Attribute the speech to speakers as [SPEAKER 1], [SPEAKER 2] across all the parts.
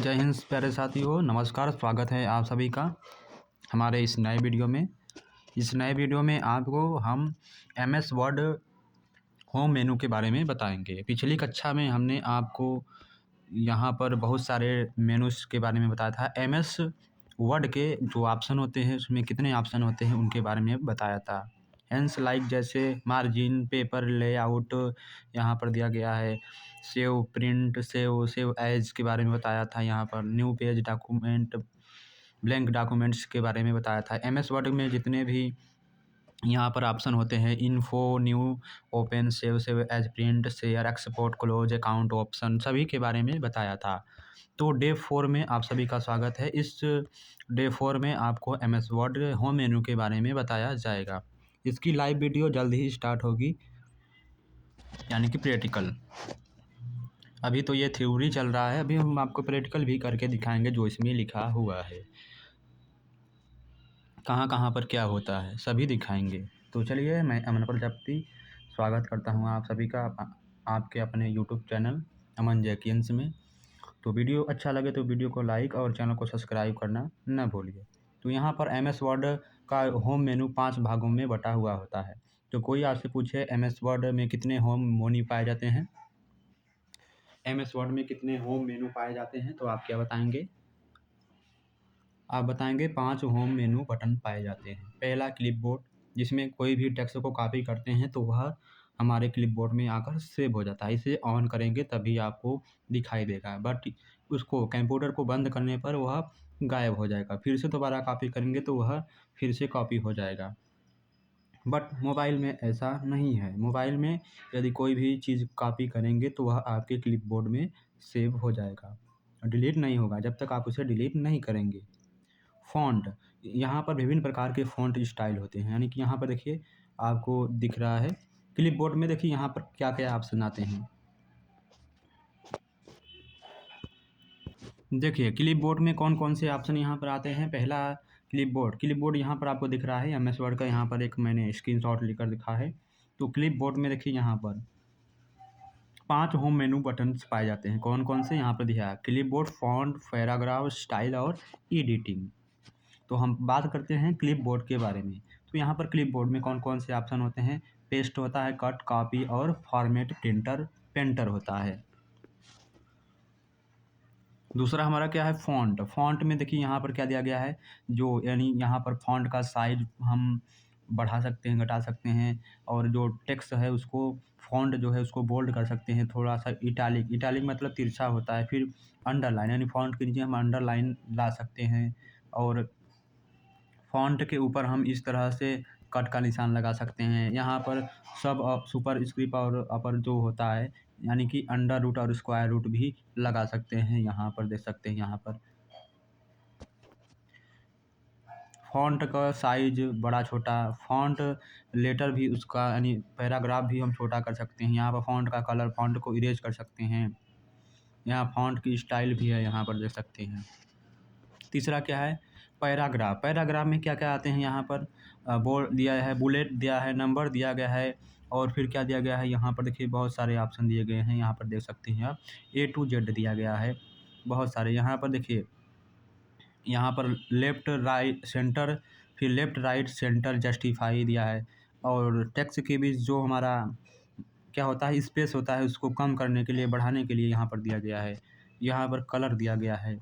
[SPEAKER 1] जय हिंद प्यारे साथियों, नमस्कार। स्वागत है आप सभी का हमारे इस नए वीडियो में। इस नए वीडियो में आपको हम एमएस वर्ड होम मेनू के बारे में बताएंगे। पिछली कक्षा में हमने आपको यहाँ पर बहुत सारे मेनूस के बारे में बताया था। एमएस वर्ड के जो ऑप्शन होते हैं उसमें कितने ऑप्शन होते हैं उनके बारे में बताया था। हैंस लाइक जैसे मार्जिन, पेपर लेआउट यहाँ पर दिया गया है। सेव, प्रिंट, सेव एज के बारे में बताया था। यहाँ पर new page, document, blank documents के बारे में बताया था। एमएस वर्ड में जितने भी यहाँ पर ऑप्शन होते हैं, info, new, open, save as, print, share, export, close, account option, सभी के बारे में बताया था। तो डे 4 में आप सभी का स्वागत है। इस डे 4 में आपको एमएस वर्ड होम मेनू के बारे में बताया जाएगा। इसकी लाइव वीडियो जल्द ही स्टार्ट होगी, यानी कि प्रैक्टिकल। अभी तो ये थ्योरी चल रहा है, अभी हम आपको प्रैक्टिकल भी करके दिखाएंगे जो इसमें लिखा हुआ है। कहाँ कहाँ पर क्या होता है सभी दिखाएंगे। तो चलिए, मैं अमन प्रजापति स्वागत करता हूँ आप सभी का आपके अपने यूट्यूब चैनल अमन जैकियंस में। तो वीडियो अच्छा लगे तो वीडियो को लाइक और चैनल को सब्सक्राइब करना न भूलिए। तो यहाँ पर एमएस वर्ड का होम मेनू 5 भागों में बटा हुआ होता है। तो कोई आपसे पूछे एमएस वर्ड में कितने होम मेनू पाए जाते हैं, एमएस वर्ड में कितने होम मेनू पाए जाते हैं, तो आप क्या बताएंगे? आप बताएंगे 5 होम मेनू बटन पाए जाते हैं। पहला क्लिपबोर्ड, जिसमें कोई भी टेक्स्ट को कॉपी करते हैं तो वह हमारे क्लिपबोर्ड में आकर सेव हो जाता है। इसे ऑन करेंगे तभी आपको दिखाई देगा, बट उसको कंप्यूटर को बंद करने पर वह गायब हो जाएगा। फिर से दोबारा कॉपी करेंगे तो वह फिर से कॉपी हो जाएगा। बट मोबाइल में ऐसा नहीं है। मोबाइल में यदि कोई भी चीज़ कॉपी करेंगे तो वह आपके क्लिपबोर्ड में सेव हो जाएगा, डिलीट नहीं होगा जब तक आप उसे डिलीट नहीं करेंगे। फ़ॉन्ट, यहाँ पर विभिन्न प्रकार के फ़ॉन्ट स्टाइल होते हैं, यानी कि यहाँ पर देखिए आपको दिख रहा है क्लिपबोर्ड में। देखिए यहाँ पर क्या-क्या ऑप्शन आते हैं। देखिए क्लिपबोर्ड में कौन-कौन से ऑप्शन यहाँ पर आते हैं। पहला क्लिपबोर्ड यहाँ पर आपको दिख रहा है एमएस वर्ड का। यहाँ पर एक मैंने स्क्रीनशॉट लेकर दिखा है। तो क्लिपबोर्ड में देखिए यहाँ पर 5 होम मेनू बटन्स पाए जाते हैं। कौन-कौन से यहाँ पर दिया है? क्लिपबोर्ड, फ़ॉन्ट, पैराग्राफ, स्टाइल और एडिटिंग। तो हम बात करते हैं क्लिपबोर्ड के बारे में। तो यहाँ पर क्लिपबोर्ड में कौन-कौन से ऑप्शन होते हैं? पेस्ट होता है, कट, कॉपी और फॉर्मेट, पेंटर होता है। दूसरा हमारा क्या है? फ़ॉन्ट में देखिए यहाँ पर क्या दिया गया है, जो यानी यहाँ पर फ़ॉन्ट का साइज़ हम बढ़ा सकते हैं, घटा सकते हैं, और जो टेक्स्ट है उसको फ़ॉन्ट जो है उसको बोल्ड कर सकते हैं, थोड़ा-सा इटैलिक मतलब तिरछा होता है। फिर अंडरलाइन, यानी फ़ॉन्ट के नीचे हम अंडरलाइन ला सकते हैं, और फ़ॉन्ट के ऊपर हम इस तरह से कट का निशान लगा सकते हैं। यहाँ पर सुपरस्क्रिप्ट और अपर जो होता है, यानी कि अंडर रूट और स्क्वायर रूट भी लगा सकते हैं। यहाँ पर देख सकते हैं, यहाँ पर फ़ॉन्ट का साइज़ बड़ा छोटा, फ़ॉन्ट लेटर भी उसका यानी पैराग्राफ भी हम छोटा कर सकते हैं। यहाँ पर फ़ॉन्ट का कलर, फ़ॉन्ट को इरेज कर सकते हैं। यहाँ फ़ॉन्ट की स्टाइल भी है, यहाँ पर देख सकते हैं। तीसरा क्या है? पैराग्राफ में क्या-क्या आते हैं यहाँ पर? बोल्ड दिया है, बुलेट दिया है, नंबर दिया गया है, और फिर क्या दिया गया है यहाँ पर देखिए बहुत सारे ऑप्शन दिए गए हैं। यहाँ पर देख सकते हैं आप, ए टू जेड दिया गया है, बहुत सारे। यहाँ पर देखिए, यहाँ पर लेफ़्ट, राइट, सेंटर, फिर लेफ़्ट, राइट, सेंटर, जस्टिफाई दिया है, और टेक्स्ट के बीच जो हमारा क्या होता है, स्पेस होता है, उसको कम करने के लिए, बढ़ाने के लिए यहाँ पर दिया गया है। यहाँ पर कलर दिया गया है।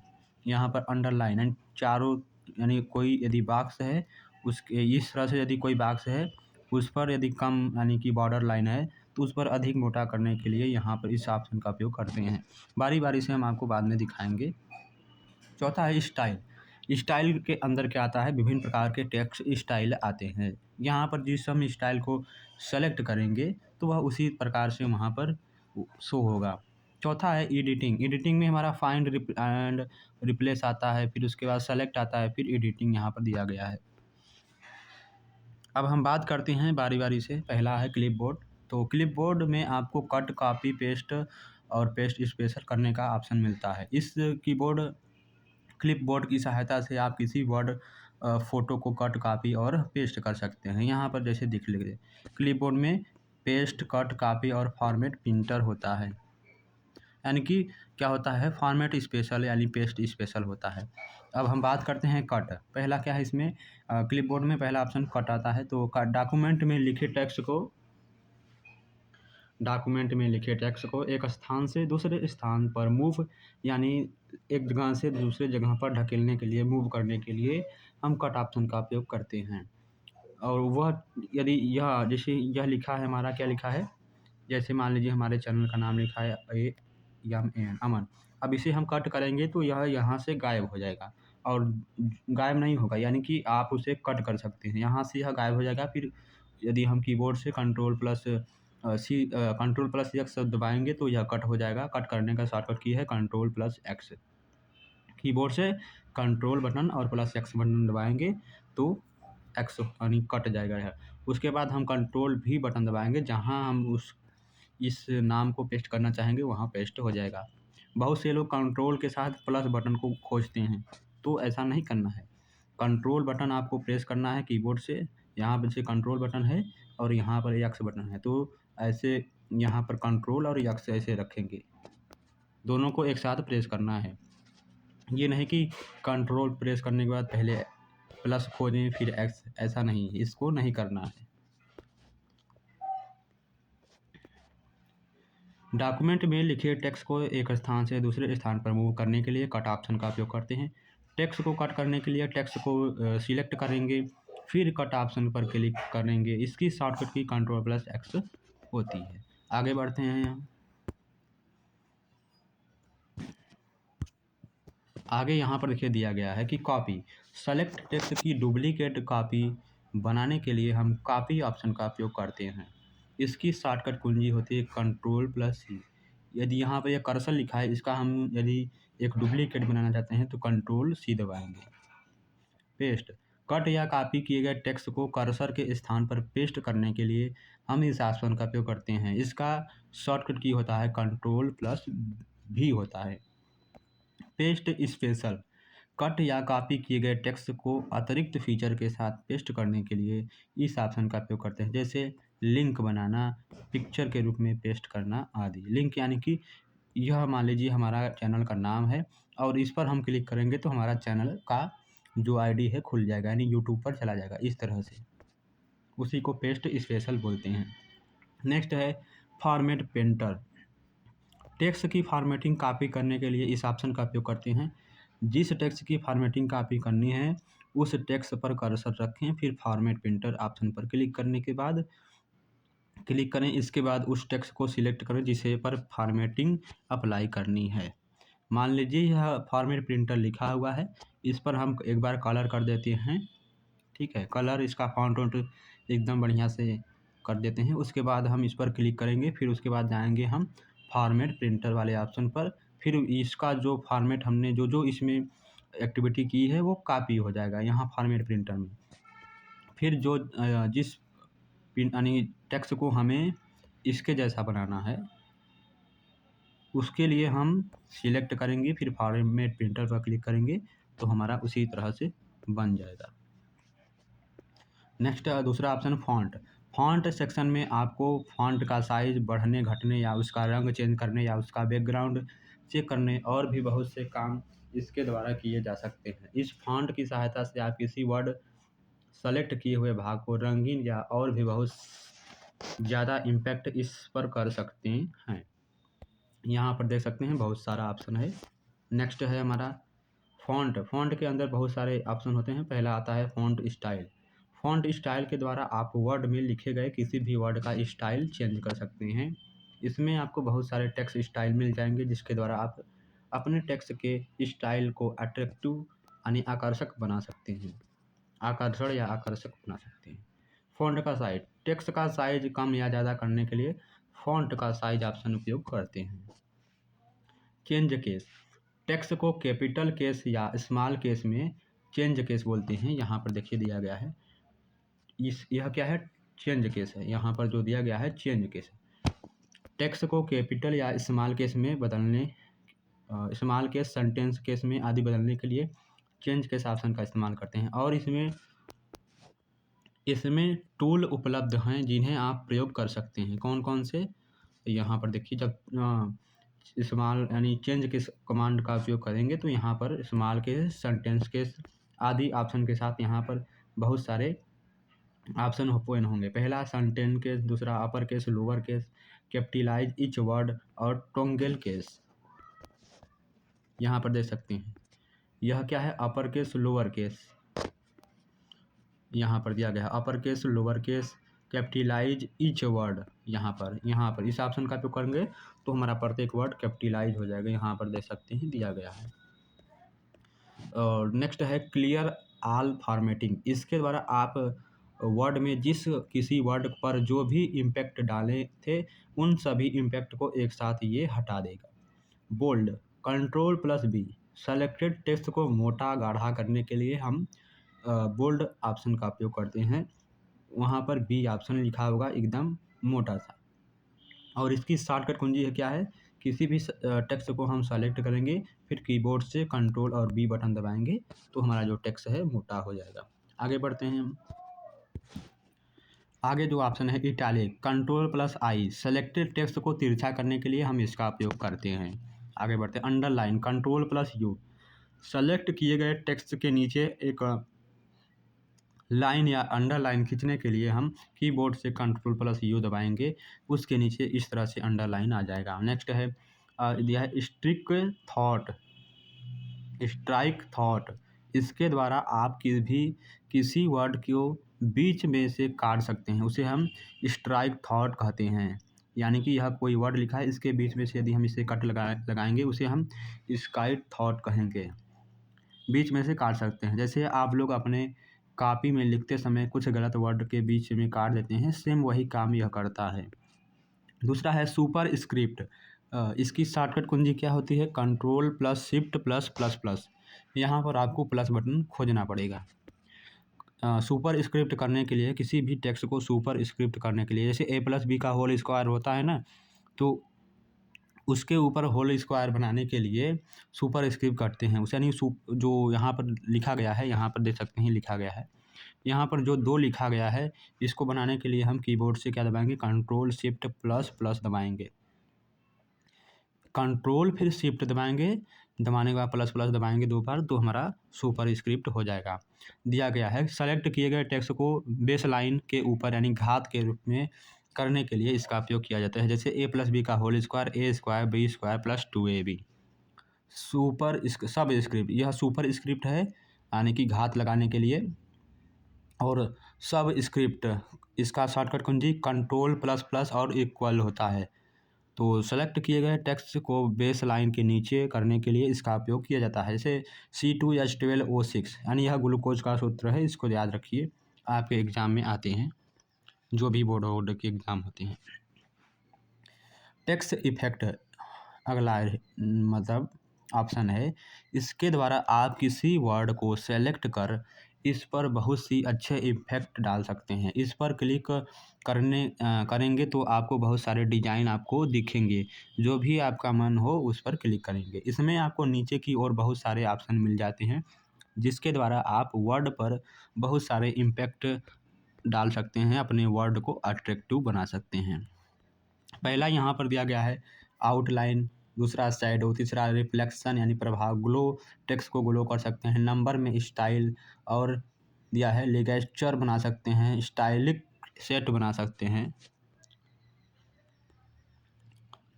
[SPEAKER 1] यहाँ पर अंडरलाइन एंड चारों, यानी कोई यदि बॉक्स है उसके इस तरह से, यदि कोई बॉक्स है उस पर यदि कम यानी कि बॉर्डर लाइन है तो उस पर अधिक मोटा करने के लिए यहाँ पर इस ऑप्शन का उपयोग करते हैं। बारी-बारी से हम आपको बाद में दिखाएँगे। चौथा है स्टाइल। स्टाइल के अंदर क्या आता है? विभिन्न प्रकार के टेक्स्ट स्टाइल आते हैं। यहाँ पर जिस हम स्टाइल को सेलेक्ट करेंगे तो वह उसी प्रकार से वहाँ पर शो होगा। चौथा है एडिटिंग में हमारा फाइंड एंड रिप्लेस आता है, फिर उसके बाद सेलेक्ट आता है, फिर एडिटिंग यहाँ पर दिया गया है। अब हम बात करते हैं बारी-बारी से। पहला है क्लिपबोर्ड। तो क्लिपबोर्ड में आपको कट, कॉपी, पेस्ट और पेस्ट स्पेशल करने का ऑप्शन मिलता है। इस क्लिपबोर्ड की सहायता से आप किसी वर्ड फ़ोटो को कट, कॉपी और पेस्ट कर सकते हैं। यहाँ पर जैसे दिख लीजिए, क्लिपबोर्ड में पेस्ट, कट, कॉपी और फॉर्मेट प्रिंटर होता है, यानी कि क्या होता है, फॉर्मेट स्पेशल यानी पेस्ट स्पेशल होता है। अब हम बात करते हैं कट। पहला क्या है इसमें, क्लिपबोर्ड में पहला ऑप्शन कट आता है। तो डॉक्यूमेंट में लिखे टेक्स्ट को एक स्थान से दूसरे स्थान पर मूव, यानी एक जगह से दूसरे जगह पर ढकेलने के लिए, मूव करने के लिए हम कट ऑप्शन का उपयोग करते हैं। और वह यदि यह जैसे यह लिखा है, हमारा क्या लिखा है, जैसे मान लीजिए हमारे चैनल का नाम लिखा है AMN अमन। अब इसे हम कट करेंगे तो यह यहाँ से गायब हो जाएगा, और गायब नहीं होगा, यानी कि आप उसे कट कर सकते हैं। यहाँ से यह गायब हो जाएगा। फिर यदि हम कीबोर्ड से कंट्रोल प्लस एक्स दबाएंगे तो यह कट हो जाएगा। कट करने का शॉर्टकट की है कंट्रोल प्लस एक्स। कीबोर्ड से कंट्रोल बटन और प्लस एक्स बटन दबाएंगे तो एक्स यानी कट जाएगा यह। उसके बाद हम कंट्रोल भी बटन दबाएंगे, जहाँ हम इस नाम को पेस्ट करना चाहेंगे वहाँ पेस्ट हो जाएगा। बहुत से लोग कंट्रोल के साथ प्लस बटन को खोजते हैं, तो ऐसा नहीं करना है। कंट्रोल बटन आपको प्रेस करना है कीबोर्ड से। यहाँ पर से कंट्रोल बटन है और यहाँ पर एक्स बटन है, तो ऐसे यहाँ पर कंट्रोल और एक्स ऐसे रखेंगे, दोनों को एक साथ प्रेस करना है। ये नहीं कि कंट्रोल प्रेस करने के बाद पहले प्लस खोजें फिर एक्स, ऐसा नहीं, इसको नहीं करना है। डॉक्यूमेंट में लिखे टेक्स्ट को एक स्थान से दूसरे स्थान पर मूव करने के लिए कट ऑप्शन का उपयोग करते हैं। टेक्स्ट को कट करने के लिए टेक्स्ट को सिलेक्ट करेंगे, फिर कट ऑप्शन पर क्लिक करेंगे। इसकी शॉर्टकट की कंट्रोल प्लस एक्स होती है। आगे बढ़ते हैं हम। आगे यहाँ पर देखिए दिया गया है कि कॉपी। सेलेक्ट टेक्स्ट की डुप्लीकेट कॉपी बनाने के लिए हम कॉपी ऑप्शन का उपयोग करते हैं। इसकी शॉर्टकट कुंजी होती है कंट्रोल प्लस सी। यदि यहाँ पर यह कर्सर लिखा है, इसका हम यदि एक डुप्लीकेट बनाना चाहते हैं तो कंट्रोल सी दबाएंगे। पेस्ट। कट या कॉपी किए गए टेक्स्ट को कर्सर के स्थान पर पेस्ट करने के लिए हम इस ऑप्शन का उपयोग करते हैं। इसका शॉर्टकट की होता है कंट्रोल प्लस भी होता है। Paste special. कट या कॉपी किए गए टेक्स्ट को अतिरिक्त फीचर के साथ पेस्ट करने के लिए इस ऑप्शन का उपयोग करते हैं, जैसे लिंक बनाना, पिक्चर के रूप में पेस्ट करना आदि। लिंक यानी कि यह मान लीजिए हमारा चैनल का नाम है और इस पर हम क्लिक करेंगे तो हमारा चैनल का जो आईडी है खुल जाएगा, यानी यूट्यूब पर चला जाएगा। इस तरह से उसी को पेस्ट स्पेशल बोलते हैं। नेक्स्ट है फॉर्मेट पेंटर। टेक्स्ट की फॉर्मेटिंग कॉपी करने के लिए इस ऑप्शन का उपयोग करते हैं। जिस टेक्स्ट की फॉर्मेटिंग कॉपी करनी है उस टेक्स्ट पर कर्सर रखें, फिर फॉर्मेट प्रिंटर ऑप्शन पर क्लिक करने के बाद क्लिक करें। इसके बाद उस टेक्स्ट को सिलेक्ट करें जिसे पर फॉर्मेटिंग अप्लाई करनी है। मान लीजिए यह फॉर्मेट प्रिंटर लिखा हुआ है, इस पर हम एक बार कलर कर देते हैं। ठीक है, कलर इसका फॉन्ट वॉन्ट एकदम बढ़िया से कर देते हैं। उसके बाद हम इस पर क्लिक करेंगे, फिर उसके बाद जाएंगे हम फॉर्मेट प्रिंटर वाले ऑप्शन पर। फिर इसका जो फॉर्मेट हमने जो जो इसमें एक्टिविटी की है वो कॉपी हो जाएगा यहाँ फॉर्मेट प्रिंटर में। फिर जो जिस यानी टेक्स्ट को हमें इसके जैसा बनाना है उसके लिए हम सिलेक्ट करेंगे, फिर फॉर्मेट प्रिंटर पर क्लिक करेंगे तो हमारा उसी तरह से बन जाएगा। नेक्स्ट दूसरा ऑप्शन फ़ॉन्ट। फ़ॉन्ट सेक्शन में आपको फ़ॉन्ट का साइज़ बढ़ने घटने या उसका रंग चेंज करने या उसका बैकग्राउंड चेक करने और भी बहुत से काम इसके द्वारा किए जा सकते हैं। इस फ़ॉन्ट की सहायता से आप किसी वर्ड सेलेक्ट किए हुए भाग को रंगीन या और भी बहुत ज़्यादा इम्पैक्ट इस पर कर सकते हैं। यहाँ पर देख सकते हैं बहुत सारा ऑप्शन है। नेक्स्ट है हमारा फ़ॉन्ट। फ़ॉन्ट के अंदर बहुत सारे ऑप्शन होते हैं। पहला आता है फ़ॉन्ट स्टाइल। फ़ॉन्ट स्टाइल के द्वारा आप वर्ड में लिखे गए किसी भी वर्ड का स्टाइल चेंज कर सकते हैं। इसमें आपको बहुत सारे टेक्स्ट स्टाइल मिल जाएंगे जिसके द्वारा आप अपने टेक्स्ट के स्टाइल को अट्रैक्टिव यानी आकर्षक बना सकते हैं, आकर्षण या आकर्षक बना सकते हैं। फ़ॉन्ट का साइज। टेक्स्ट का साइज कम या ज़्यादा करने के लिए फ़ॉन्ट का साइज ऑप्शन उपयोग करते हैं। Change case. टेक्स्ट को कैपिटल केस या स्मॉल केस में चेंज केस बोलते हैं। यहाँ पर देखिए दिया गया है यह क्या है, चेंज केस है। यहाँ पर जो दिया गया है चेंज केस। टेक्स्ट को कैपिटल या स्मॉल केस में बदलने, स्मॉल केस, सेंटेंस केस में आदि बदलने के लिए चेंज केस ऑप्शन का इस्तेमाल करते हैं। और इसमें टूल उपलब्ध हैं जिन्हें आप प्रयोग कर सकते हैं। कौन कौन से, यहाँ पर देखिए जब स्मॉल यानी चेंज केस कमांड का उपयोग करेंगे तो यहाँ पर स्मॉल केस, सेंटेंस केस आदि ऑप्शन के साथ यहाँ पर बहुत सारे ऑप्शन ओपन होंगे। पहला सेंटेंस केस, दूसरा upper case, lower case, capitalise each word और टोंगेल केस यहाँ पर देख सकते हैं। यह क्या है, अपर केस, लोअर केस यहाँ पर दिया गया है। Upper case, lower case, capitalise each word यहाँ पर इस ऑप्शन का उपयोग करेंगे तो हमारा प्रत्येक वर्ड कैपिटलाइज हो जाएगा। यहाँ पर देख सकते हैं दिया गया है। और नेक्स्ट है क्लियर ऑल फॉर्मेटिंग। इसके द्वारा आप वर्ड में जिस किसी वर्ड पर जो भी इम्पैक्ट डाले थे उन सभी इम्पैक्ट को एक साथ ये हटा देगा। बोल्ड, Ctrl+B, सेलेक्टेड टेक्स्ट को मोटा गाढ़ा करने के लिए हम बोल्ड ऑप्शन का उपयोग करते हैं। वहाँ पर बी ऑप्शन लिखा होगा एकदम मोटा सा। और इसकी शॉर्टकट कुंजी है क्या है, किसी भी टेक्स्ट को हम सेलेक्ट करेंगे, फिर कीबोर्ड से कंट्रोल और बी बटन दबाएंगे तो हमारा जो टेक्स्ट है मोटा हो जाएगा। आगे बढ़ते हैं हम। आगे जो ऑप्शन है इटैलिक, Ctrl+I, सेलेक्टेड टेक्स्ट को तिरछा करने के लिए हम इसका उपयोग करते हैं। आगे बढ़ते हैं। अंडरलाइन, Ctrl+U, सेलेक्ट किए गए टेक्स्ट के नीचे एक लाइन या अंडरलाइन खींचने के लिए हम कीबोर्ड से Ctrl+U दबाएंगे, उसके नीचे इस तरह से अंडरलाइन आ जाएगा। नेक्स्ट है दिया है स्ट्राइक थॉट। इसके द्वारा आप किसी वर्ड को बीच में से काट सकते हैं, उसे हम स्ट्राइक थॉट कहते हैं। यानी कि यह कोई वर्ड लिखा है, इसके बीच में से यदि हम इसे कट लगाएंगे उसे हम स्ट्राइक थॉट कहेंगे। बीच में से काट सकते हैं। जैसे आप लोग अपने कॉपी में लिखते समय कुछ गलत वर्ड के बीच में काट देते हैं, सेम वही काम यह करता है। दूसरा है सुपर स्क्रिप्ट। इसकी शॉर्टकट कुंजी क्या होती है, Ctrl+Shift+++। यहाँ पर आपको प्लस बटन खोजना पड़ेगा। सुपर स्क्रिप्ट करने के लिए, किसी भी टेक्स्ट को सुपर स्क्रिप्ट करने के लिए, जैसे A+B का होल स्क्वायर होता है ना, तो उसके ऊपर होल स्क्वायर बनाने के लिए सुपर स्क्रिप्ट करते हैं उसे। यानी जो यहाँ पर लिखा गया है, यहाँ पर देख सकते हैं लिखा गया है, यहाँ पर जो 2 लिखा गया है, इसको बनाने के लिए हम कीबोर्ड से क्या दबाएंगे, Ctrl+Shift++ दबाएंगे। कंट्रोल फिर शिफ्ट दबाएंगे, दबाने के बाद प्लस दबाएंगे 2 बार तो हमारा सुपर स्क्रिप्ट हो जाएगा। दिया गया है सेलेक्ट किए गए टेक्स्ट को बेस लाइन के ऊपर यानी घात के रूप में करने के लिए इसका उपयोग किया जाता है। जैसे A+B का whole square, A² B² + 2AB। सब स्क्रिप्ट, यह सुपर स्क्रिप्ट है यानी कि घात लगाने के लिए। और सब स्क्रिप्ट, इसका शॉर्टकट कुंजी Ctrl++ और इक्वल होता है। तो सेलेक्ट किए गए टेक्स्ट को बेस लाइन के नीचे करने के लिए इसका उपयोग किया जाता है। जैसे C2H12O6 यानी यह ग्लूकोज का सूत्र है, इसको याद रखिए, आपके एग्ज़ाम में आते हैं, जो भी बोर्ड के एग्ज़ाम होते हैं। टेक्स्ट इफेक्ट अगला मतलब ऑप्शन है। इसके द्वारा आप किसी वर्ड को सेलेक्ट कर इस पर बहुत सी अच्छे इफेक्ट डाल सकते हैं। इस पर क्लिक करेंगे तो आपको बहुत सारे डिज़ाइन आपको दिखेंगे, जो भी आपका मन हो उस पर क्लिक करेंगे। इसमें आपको नीचे की ओर बहुत सारे ऑप्शन मिल जाते हैं, जिसके द्वारा आप वर्ड पर बहुत सारे इम्पैक्ट डाल सकते हैं, अपने वर्ड को अट्रैक्टिव बना सकते हैं। पहला यहाँ पर दिया गया है आउटलाइन, दूसरा शैडो, तीसरा रिफ्लेक्शन यानी प्रभाव, ग्लो, टेक्स्ट को ग्लो कर सकते हैं, नंबर में स्टाइल, और दिया है लिगेचर बना सकते हैं, स्टाइलिक सेट बना सकते हैं।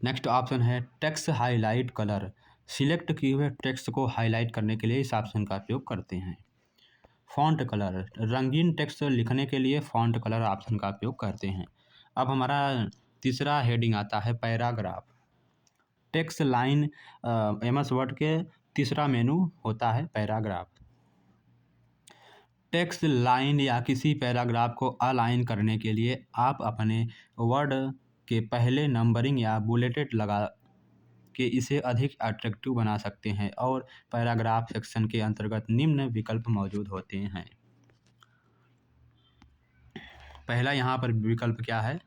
[SPEAKER 1] नेक्स्ट ऑप्शन है टेक्स्ट हाईलाइट कलर। सिलेक्ट किए हुए टेक्स्ट को हाईलाइट करने के लिए इस ऑप्शन का उपयोग करते हैं। फॉन्ट कलर, रंगीन टेक्स्ट लिखने के लिए फॉन्ट कलर ऑप्शन का उपयोग करते हैं। अब हमारा तीसरा हेडिंग आता है paragraph. Text line MS word के तीसरा मेनू होता है पैराग्राफ। टेक्स्ट लाइन या किसी पैराग्राफ को अलाइन करने के लिए आप अपने वर्ड के पहले नंबरिंग या बुलेटेड लगा के इसे अधिक अट्रैक्टिव बना सकते हैं, और पैराग्राफ सेक्शन के अंतर्गत निम्न विकल्प मौजूद होते हैं। पहला यहाँ पर विकल्प क्या है,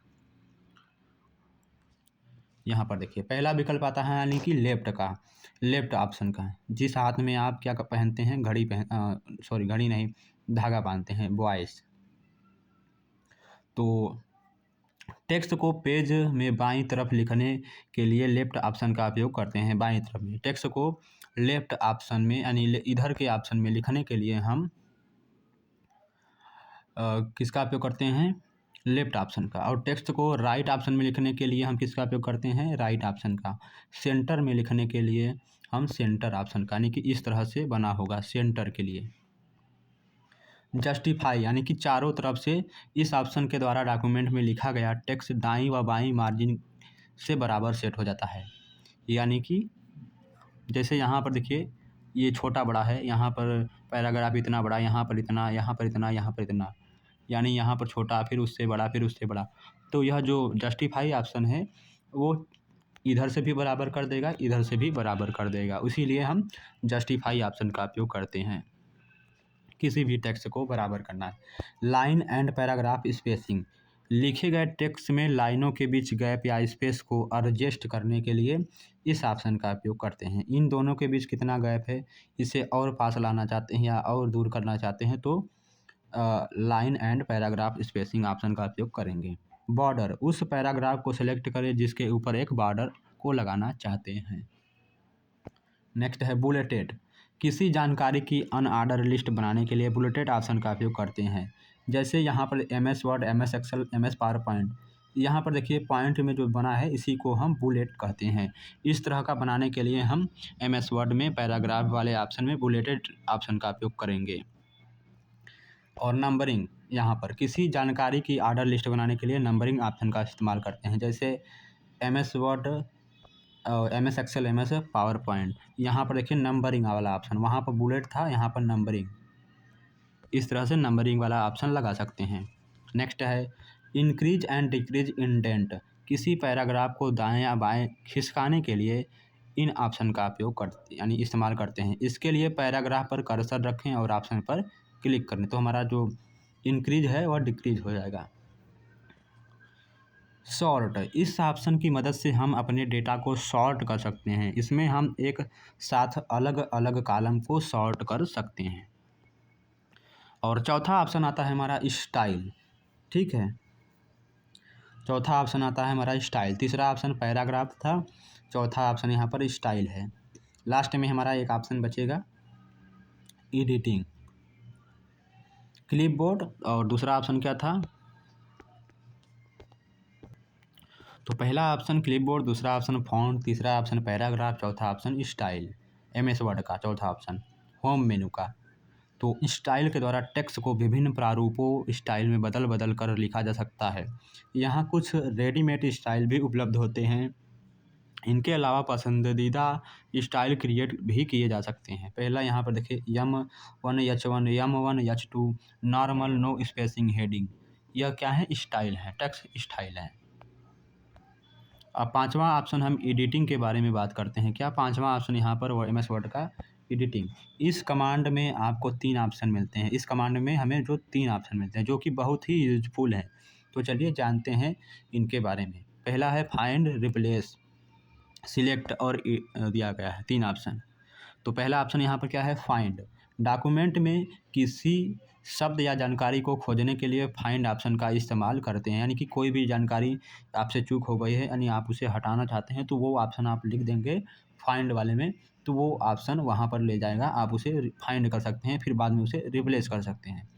[SPEAKER 1] यहाँ पर देखिए पहला विकल्प आता है यानी कि लेफ्ट ऑप्शन का, जिस हाथ में आप क्या पहनते हैं, घड़ी नहीं, धागा बांधते हैं, बॉयज़। तो टेक्स्ट को पेज में बाईं तरफ लिखने के लिए लेफ्ट ऑप्शन का उपयोग करते हैं। बाईं तरफ में टेक्स्ट को लेफ्ट ऑप्शन में यानी इधर के ऑप्शन में लिखने के लिए हम किसका उपयोग करते हैं? लेफ्ट ऑप्शन का। और टेक्स्ट को राइट ऑप्शन में लिखने के लिए हम किसका उपयोग करते हैं? राइट ऑप्शन का। सेंटर में लिखने के लिए हम सेंटर ऑप्शन का, यानी कि इस तरह से बना होगा सेंटर के लिए। जस्टिफाई यानी कि चारों तरफ से इस ऑप्शन के द्वारा डॉक्यूमेंट में लिखा गया टेक्स्ट दाईं व बाईं मार्जिन से बराबर सेट हो जाता है। यानी कि जैसे यहाँ पर देखिए ये छोटा बड़ा है, यहाँ पर पैराग्राफ इतना बड़ा, यहाँ पर इतना, यहाँ पर इतना, यहाँ पर इतना, यानी यहाँ पर छोटा, फिर उससे बड़ा, फिर उससे बड़ा। तो यह जो जस्टिफाई ऑप्शन है वो इधर से भी बराबर कर देगा, इधर से भी बराबर कर देगा। इसीलिए हम जस्टिफाई ऑप्शन का उपयोग करते हैं किसी भी टेक्स्ट को बराबर करना है। लाइन एंड पैराग्राफ स्पेसिंग, लिखे गए टेक्स्ट में लाइनों के बीच गैप या स्पेस को एडजस्ट करने के लिए इस ऑप्शन का उपयोग करते हैं। इन दोनों के बीच कितना गैप है, इसे और पास लाना चाहते हैं या और दूर करना चाहते हैं तो line and paragraph spacing option का उपयोग करेंगे। बॉर्डर, उस पैराग्राफ को सिलेक्ट करें जिसके ऊपर एक बॉर्डर को लगाना चाहते हैं। नेक्स्ट है बुलेटेड, किसी जानकारी की अनऑर्डर लिस्ट बनाने के लिए बुलेटेड ऑप्शन का उपयोग करते हैं। जैसे यहाँ पर MS Word, MS Excel, MS PowerPoint, यहाँ पर देखिए पॉइंट में जो बना है इसी को हम बुलेट कहते हैं। इस तरह का बनाने के लिए हम MS वर्ड में पैराग्राफ वाले ऑप्शन में बुलेटेड ऑप्शन का उपयोग करेंगे। और नंबरिंग, यहाँ पर किसी जानकारी की ऑर्डर लिस्ट बनाने के लिए नंबरिंग ऑप्शन का इस्तेमाल करते हैं। जैसे MS Word, MS Excel, MS PowerPoint, यहाँ पर देखिए नंबरिंग वाला ऑप्शन, वहाँ पर बुलेट था, यहाँ पर नंबरिंग, इस तरह से नंबरिंग वाला ऑप्शन लगा सकते हैं। नेक्स्ट है इंक्रीज एंड डिक्रीज इंडेंट, किसी पैराग्राफ को दाएं या बाएं खिसकाने के लिए इन ऑप्शन का उपयोग करते यानी इस्तेमाल करते हैं। इसके लिए पैराग्राफ पर कर्सर रखें और ऑप्शन पर क्लिक करें तो हमारा जो इंक्रीज है वह डिक्रीज हो जाएगा। सॉर्ट, इस ऑप्शन की मदद से हम अपने डेटा को सॉर्ट कर सकते हैं। इसमें हम एक साथ अलग अलग कॉलम को सॉर्ट कर सकते हैं। और चौथा ऑप्शन आता है हमारा स्टाइल, ठीक है, चौथा ऑप्शन आता है हमारा स्टाइल। तीसरा ऑप्शन पैराग्राफ था, चौथा ऑप्शन यहाँ पर स्टाइल है। लास्ट में हमारा एक ऑप्शन बचेगा एडिटिंग, क्लिपबोर्ड, और दूसरा ऑप्शन क्या था? तो पहला ऑप्शन क्लिपबोर्ड, दूसरा ऑप्शन फॉन्ट, तीसरा ऑप्शन पैराग्राफ, चौथा ऑप्शन स्टाइल, MS वर्ड का चौथा ऑप्शन, होम मेनू का। तो स्टाइल के द्वारा टेक्स्ट को विभिन्न प्रारूपों स्टाइल में बदल बदल कर लिखा जा सकता है। यहाँ कुछ रेडीमेड स्टाइल भी उपलब्ध होते हैं। इनके अलावा पसंदीदा स्टाइल क्रिएट भी किए जा सकते हैं। पहला यहाँ पर देखिए M1, H1, M1, H2, normal, no spacing, heading, यह क्या है? स्टाइल है, टेक्स्ट स्टाइल है। अब पांचवा ऑप्शन हम एडिटिंग के बारे में बात करते हैं। क्या पांचवा ऑप्शन यहाँ पर MS वर्ड का एडिटिंग। इस कमांड में आपको 3 ऑप्शन मिलते हैं। इस कमांड में हमें जो 3 ऑप्शन मिलते हैं जो कि बहुत ही यूजफुल है, तो चलिए जानते हैं इनके बारे में। पहला है फाइंड, रिप्लेस, सिलेक्ट और दिया गया है 3 ऑप्शन। तो पहला ऑप्शन यहाँ पर क्या है? फाइंड, डॉक्यूमेंट में किसी शब्द या जानकारी को खोजने के लिए फाइंड ऑप्शन का इस्तेमाल करते हैं। यानी कि कोई भी जानकारी आपसे चूक हो गई है यानी आप उसे हटाना चाहते हैं तो वो ऑप्शन आप लिख देंगे फाइंड वाले में, तो वो ऑप्शन वहाँ पर ले जाएगा, आप उसे फाइंड कर सकते हैं, फिर बाद में उसे रिप्लेस कर सकते हैं।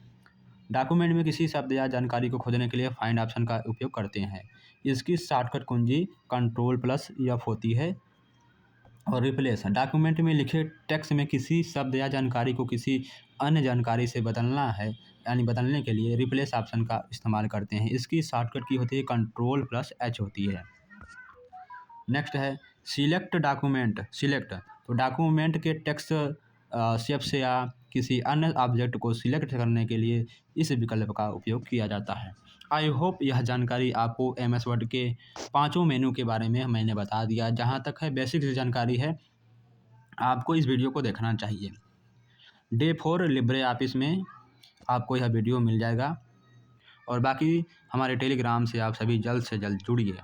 [SPEAKER 1] डॉक्यूमेंट में किसी शब्द या जानकारी को खोजने के लिए फाइंड ऑप्शन का उपयोग करते हैं। इसकी शॉर्टकट कुंजी Ctrl+F होती है। और रिप्लेस, डॉक्यूमेंट में लिखे टेक्स्ट में किसी शब्द या जानकारी को किसी अन्य जानकारी से बदलना है यानी बदलने के लिए रिप्लेस ऑप्शन का इस्तेमाल करते हैं। इसकी शॉर्टकट की होती है Ctrl+H होती है। नेक्स्ट है सिलेक्ट डॉक्यूमेंट, सिलेक्ट, तो डॉक्यूमेंट के टेक्स्ट शेप से या किसी अन्य ऑब्जेक्ट को सिलेक्ट करने के लिए इस विकल्प का उपयोग किया जाता है। आई होप यह जानकारी आपको MS वर्ड के 5 मेनू के बारे में मैंने बता दिया। जहाँ तक है बेसिक जानकारी है, आपको इस वीडियो को देखना चाहिए। Day 4 लिब्रे ऑफिस में आपको यह वीडियो मिल जाएगा और बाकी हमारे टेलीग्राम से आप सभी जल्द से जल्द जुड़िए।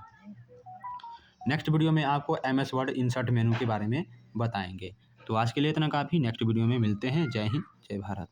[SPEAKER 1] नेक्स्ट वीडियो में आपको MS वर्ड इंसर्ट मेनू के बारे में बताएंगे। तो आज के लिए इतना काफ़ी, नेक्स्ट वीडियो में मिलते हैं। जय हिंद, जय भारत।